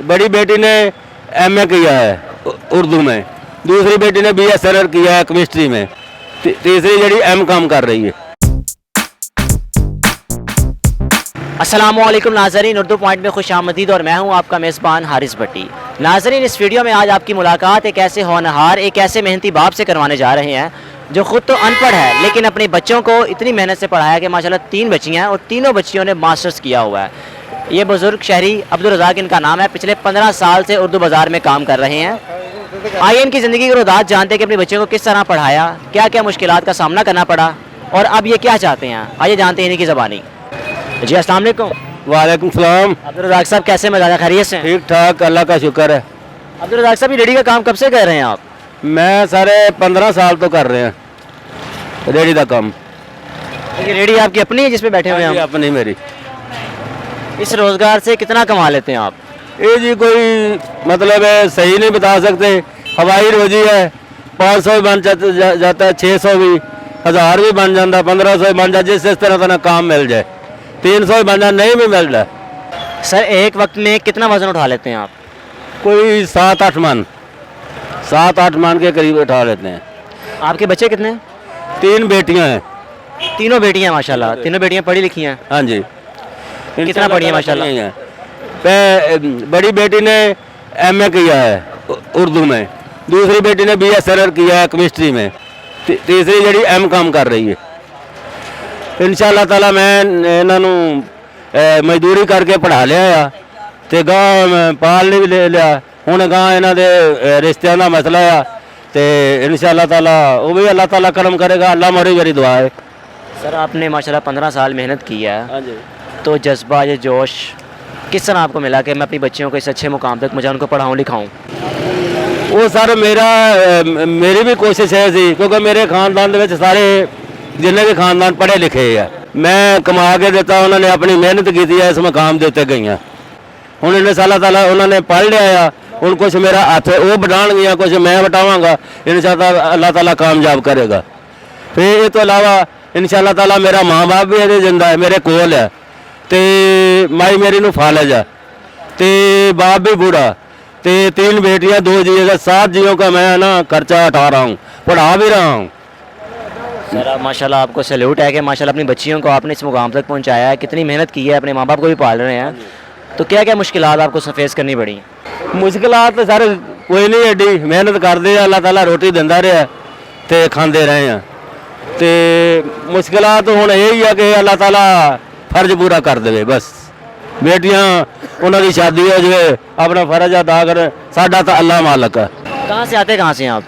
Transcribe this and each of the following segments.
बड़ी बेटी ने एमए किया है उर्दू में, दूसरी बेटी ने बीएसएलआर किया है केमिस्ट्री में, तीसरी जड़ी एम.कॉम कर रही है। अस्सलामुअलैकुम नाज़रीन, उर्दू पॉइंट में खुश आमदीद और मैं हूं आपका मेज़बान हारिस भट्टी। नाज़रीन, इस वीडियो में आज आपकी मुलाकात एक ऐसे होनहार, एक ऐसे मेहनती बाप से करवाने जा रहे हैं जो ख़ुद तो अनपढ़ है लेकिन अपने बच्चों को इतनी मेहनत से पढ़ाया कि माशाल्लाह 3 बच्चियाँ हैं और तीनों बच्चियों ने मास्टर्स किया हुआ है। ये बुज़ुर्ग शहरी अब्दुल रज़ाक इनका नाम है, पिछले 15 साल से उर्दू बाज़ार में काम कर रहे हैं। आइए इनकी ज़िंदगी की रुदात जानते हैं कि अपने बच्चों को किस तरह पढ़ाया, क्या क्या मुश्किलात का सामना करना पड़ा और अब ये क्या चाहते हैं। आइए जानते हैं इनकी ज़बानी। जी अस्सलाम वालेकुम। वालेकुम सलाम। अब्दुल रज़ाक साहब कैसे मिजाज, खैरियत से? ठीक ठाक, अल्लाह का शुक्र है। अब्दुल रज़ाक साहब, ये रेडी का काम कब से कर रहे हैं आप? मैं सारे 15 साल तो कर रहे हैं रेडी का काम। ये रेडी आपकी अपनी है जिसमें बैठे हुए हैं हम? अपनी मेरी। इस रोज़गार से कितना कमा लेते हैं आप? ये जी कोई मतलब है सही नहीं बता सकते, हवाई रोजी है। 500 भी बन जाता है, 600 भी, 1000 भी बन जाता, 1500 भी बन जाता, जिस तरह का काम मिल जाए। 300 भी बन जाए, नहीं भी मिल जाए। सर एक वक्त में कितना वजन उठा लेते हैं आप? कोई 7-8 मन, 7-8 मन के करीब उठा लेते हैं। आपके बच्चे कितने हैं? 3 बेटियां हैं। तीनों बेटियां माशाल्लाह। तीनों बेटियां पढ़ी लिखी हैं? हाँ जी। कितना पढ़ी है माशाल्लाह? बड़ी बेटी ने एमए किया है उर्दू में, दूसरी बेटी ने बीएसएलआर किया है केमिस्ट्री में, तीसरी जड़ी एम.कॉम कर रही है। इंशाअल्लाह ताला मैं इन्हों मजदूरी करके पढ़ा लिया तो गाँव पाल भी ले लिया। हुण गाँव इन्हों के रिश्तियों का मसला आ तो इंशाअल्लाह ताला वो भी अल्लाह ताला करम करेगा। अल्लाह मोरी मेरी दुआ है। सर आपने माशाल्लाह 15 साल मेहनत की है, हाँ जी। तो जज्बा, ये जोश किस तरह आपको मिला कि मैं अपनी बच्चियों को इस अच्छे मुकाम तक मुझे उनको पढ़ाऊँ लिखाऊँ? वो सर मेरी भी कोशिश है सी, क्योंकि मेरे खानदान के सारे जिन्हें भी खानदान पढ़े लिखे है, मैं कमा के देता, उन्होंने अपनी मेहनत की है, इस मुकाम के उत्ते गई। हूँ इन्ने साल तला उन्होंने पढ़ लिया, हूँ कुछ मेरा हथ वो बढ़ाएंगियाँ, कुछ मैं बटावागा। इंशाअल्लाह अल्लाह ताला कामयाब करेगा। फिर इस तो अलावा इंशाअल्लाह ताला मेरा माँ बाप भी अजे जिंदा है, मेरे कोल है, तो माई मेरी नू फालज है, तो बाप भी बूढ़ा, तो 3 बेटियां 2 जी, 7 जियों का मैं ना खर्चा उठा रहा हूँ, पढ़ा भी रहा हूँ। सर आप माशाल्लाह, आपको सैल्यूट है कि माशाल्लाह अपनी बच्चियों को आपने इस मुकाम तक पहुंचाया है, कितनी मेहनत की है, अपने माँ बाप को भी पाल रहे हैं। तो क्या क्या मुश्किलात आपको फेस करनी पड़ी? मुश्किलात तो सर कोई नहीं, एडी मेहनत करते अल्लाह ताला रोटी दिंदा रहा तो खाते रहे हैं। तो मुश्किलात हुण यही है कि अल्लाह ताला फर्ज पूरा कर दे, बस बेटियां उन्होंने शादी हो जाए, अपना फर्ज अदा कर, साडा तो अल्लाह मालक है। कहाँ से आते, कहाँ से हैं आप?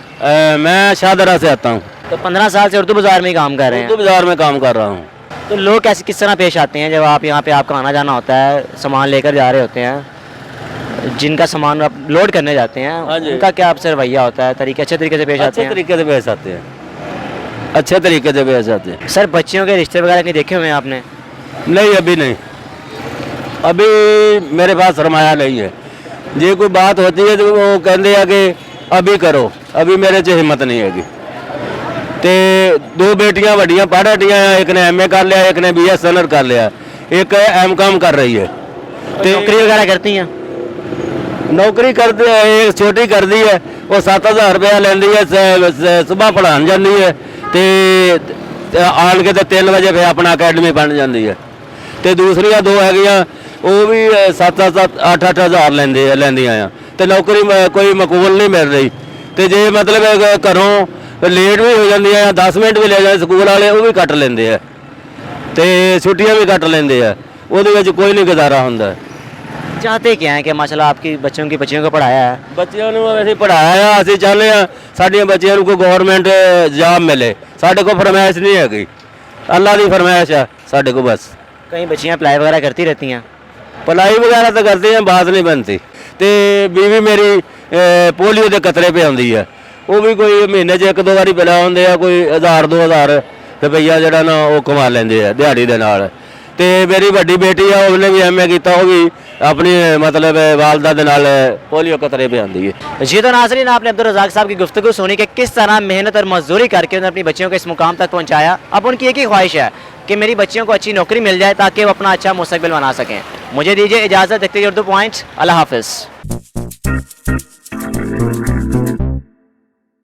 मैं शाहदरा से आता हूँ। तो 15 साल से उर्दू बाज़ार में ही काम कर रहे हैं? उर्दू बाज़ार में काम कर रहा हूँ। तो लोग कैसे किस तरह पेश आते हैं जब आप यहाँ पे आपका आना जाना होता है, सामान लेकर जा रहे होते हैं, जिनका सामान आप लोड करने जाते हैं, उनका क्या आपसे रवैया होता है, तरीके अच्छे तरीके से पेश आते हैं? अच्छे तरीके से पेश आते हैं, अच्छे तरीके से पेश आते हैं। सर बच्चियों के रिश्ते वगैरह नहीं देखे हुए हैं आपने? नहीं, अभी नहीं, अभी मेरे पास सरमाया नहीं है। ये कोई बात होती है तो वो कहते हैं कि अभी करो, अभी मेरे च हिम्मत नहीं हैगी। तो 2 बेटियां वड्डियां पढ़ हटियां, एक ने एमए कर लिया, एक ने बीएसएलआर कर लिया, एक एम.कॉम कर रही है। तो नौकरी वगैरह करती हैं? नौकरी करती है, एक छोटी कर दी है, वो 7000 रुपया लेंदी है, सुबह पढ़ान जाती है, तो आन के तो 3 बजे फिर अपना अकैडमी बन जाती है। तो दूसरिया 2 है वो भी 7-8 हज़ार लेंदियाँ, तो नौकरी कोई मकबूल नहीं मिल रही। तो जे मतलब घरों लेट भी हो जाती है, 10 मिनट भी ले जाए स्कूल वाले, वो भी कट लेंगे है, तो छुट्टियाँ भी कट लेंगे है, वो कोई नहीं गुजारा होंगे। चाहते क्या है कि माशाल्लाह आपकी बच्चियों को पढ़ाया है? बच्चों को असीं पढ़ाया, असीं चाहते हैं साडियां बच्चियां नूं कोई गौरमेंट जॉब मिले। साडे को फरमाइश नहीं हैगी, अल्लाह की फरमाइश है साडे को बस। कई बच्चियाँ अप्लाई वगैरह करती रहती हैं? पढ़ाई वगैरह तो करती हैं, बात नहीं बनती। तो बीवी मेरी पोलियो के कतरे पे आती है, वो भी कोई महीने 1-2 बारी पिला होंगे, कोई 1000-2000 रुपया जरा ना वो कमा लेंगे है दिहाड़ी के नाल। तो मेरी वड्डी बेटी है, उसने भी एमए किया, वो भी अपनी मतलब वालदा के नाल पोलियो कतरे पे आती है। जी तो नाज़रीन, आपने अब्दुल रज़ाक साहब की गुफ्तगू सुनी कि किस तरह मेहनत और मजदूरी करके उन्होंने अपनी बच्चियों को इस मुकाम तक पहुँचाया। अब उनकी एक ही ख्वाहिश है कि मेरी बच्चियों को अच्छी नौकरी मिल जाए ताकि वो अपना अच्छा मुस्तकबिल बना सकें। मुझे दीजिए इजाज़त, देखते हैं उर्दू पॉइंट। अल्लाह हाफिज़।